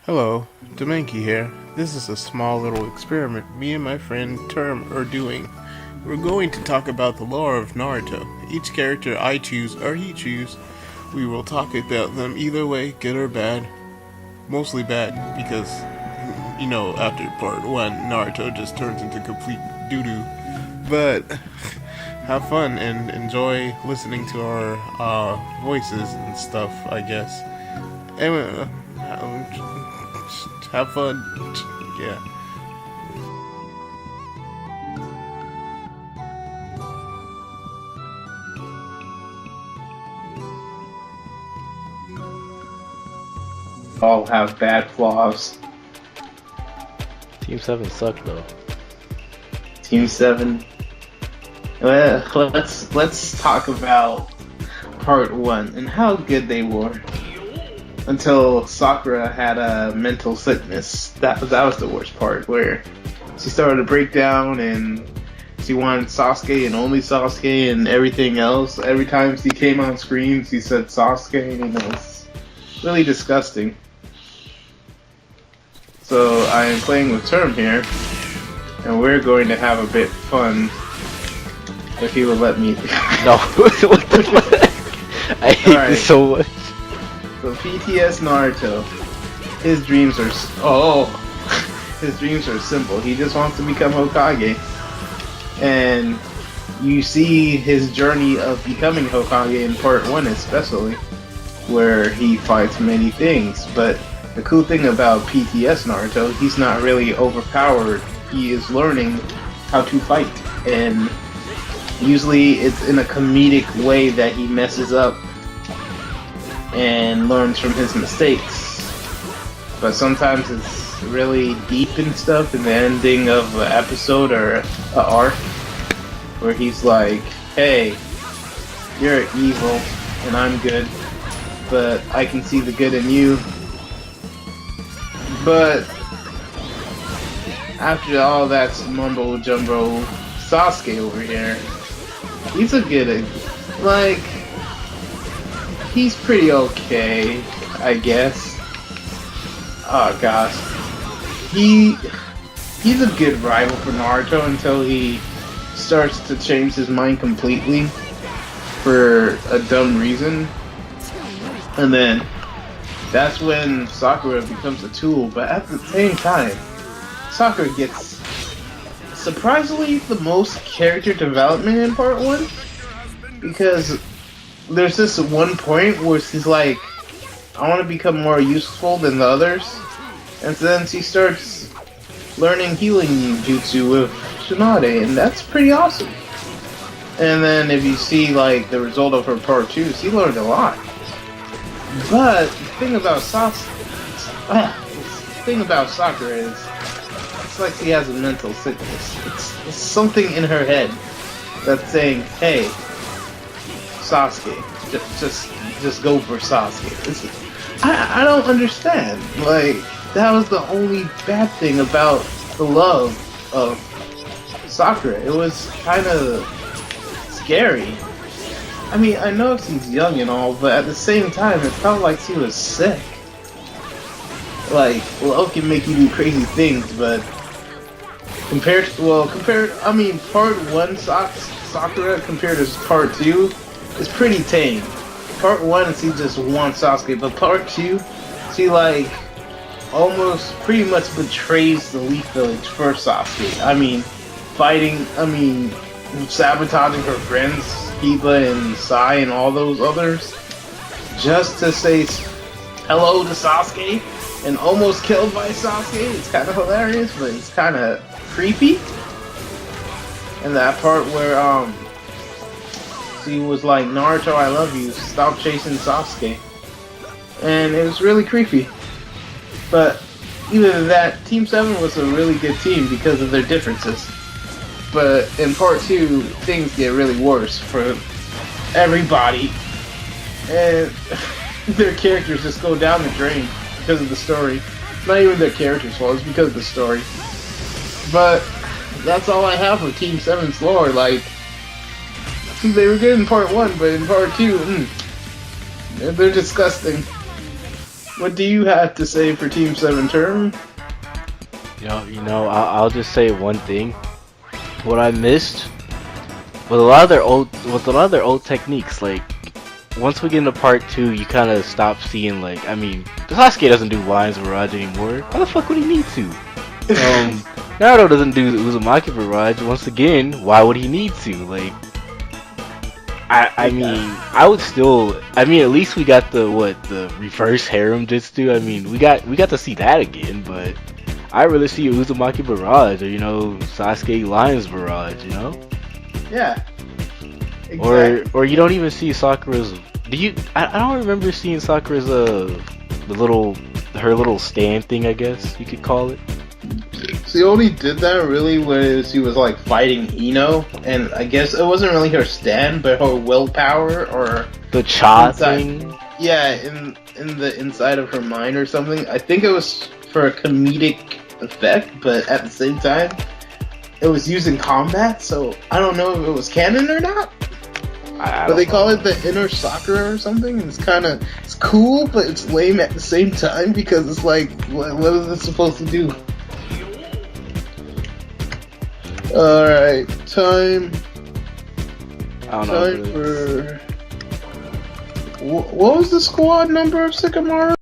Hello, Demenki here. This is a small little experiment me and my friend Term are doing. We're going to talk about the lore of Naruto. Each character I choose or he choose, we will talk about them either way, good or bad. Mostly bad, because, after part 1, Naruto just turns into complete doo-doo. But, have fun and enjoy listening to our voices and stuff, I guess. And, have fun. Yeah. All have bad flaws. Team 7 sucked though. Team 7. Well, let's talk about part 1 and how good they were. Until Sakura had a mental sickness. That was the worst part, where she started to break down and she wanted Sasuke and only Sasuke and everything else. Every time she came on screen, she said Sasuke, and it was really disgusting. So I am playing with Term here, and we're going to have a bit fun if he will let me. No, what the fuck? I hate this so much. So PTS Naruto, his dreams are his dreams are simple. He just wants to become Hokage, and you see his journey of becoming Hokage in part 1 especially, where he fights many things. But the cool thing about PTS Naruto, he's not really overpowered. He is learning how to fight, and usually it's in a comedic way that he messes up and learns from his mistakes. But sometimes it's really deep and stuff in the ending of an episode or an arc, where he's like, hey, you're evil and I'm good, but I can see the good in you. But after all that mumbo jumbo, Sasuke over here, he's a good, he's pretty okay, I guess. Oh gosh. He's a good rival for Naruto until he starts to change his mind completely for a dumb reason. And then that's when Sakura becomes a tool, but at the same time, Sakura gets surprisingly the most character development in part 1, because there's this one point where she's like, I want to become more useful than the others, and then she starts learning healing jutsu with Tsunade, and that's pretty awesome. And then if you see the result of her part 2, she learned a lot. But the thing about Sakura is, it's like she has a mental sickness. It's something in her head that's saying, hey, Sasuke, just go for Sasuke. I don't understand. That was the only bad thing about the love of Sakura. It was kind of scary. I mean, I know she's young and all, but at the same time, it felt like she was sick. Love can make you do crazy things, but part 1 Sakura compared to part 2, it's pretty tame. Part 1, she just wants Sasuke, but part 2, she almost pretty much betrays the Leaf Village for Sasuke. Sabotaging her friends, Hiba and Sai and all those others, just to say hello to Sasuke, and almost killed by Sasuke. It's kind of hilarious, but it's kind of creepy. And that part where she was like, Naruto, I love you, stop chasing Sasuke. And it was really creepy. But even that, Team 7 was a really good team because of their differences. But in part 2, things get really worse for everybody. And their characters just go down the drain because of the story. Not even their characters' fault, it's because of the story. But that's all I have for Team 7's lore. They were good in part 1, but in part 2, they're disgusting. what do you have to say for Team 7 Term? I'll just say one thing. What I missed with a lot of their old techniques, like once we get into part 2, you kind of stop seeing Sasuke doesn't do Lion's Barrage anymore. Why the fuck would he need to? Naruto doesn't do the Uzumaki Barrage. Once again, why would he need to? At least we got the reverse harem jutsu. I mean, we got to see that again, but I really see Uzumaki Barrage or Sasuke Lion's Barrage, Yeah. Exactly. Or you don't even see Sakura's. I don't remember seeing Sakura's her little stand thing, I guess you could call it. She only did that really when she was like fighting Ino, and I guess it wasn't really her stand, but her willpower or the cha thing. Yeah, in the inside of her mind or something. I think it was for a comedic effect, but at the same time, it was used in combat. So I don't know if it was canon or not. But they call it the inner Sakura or something. And it's cool, but it's lame at the same time because it's like, what is this supposed to do? Alright, time for... What was the squad number of Sycamore?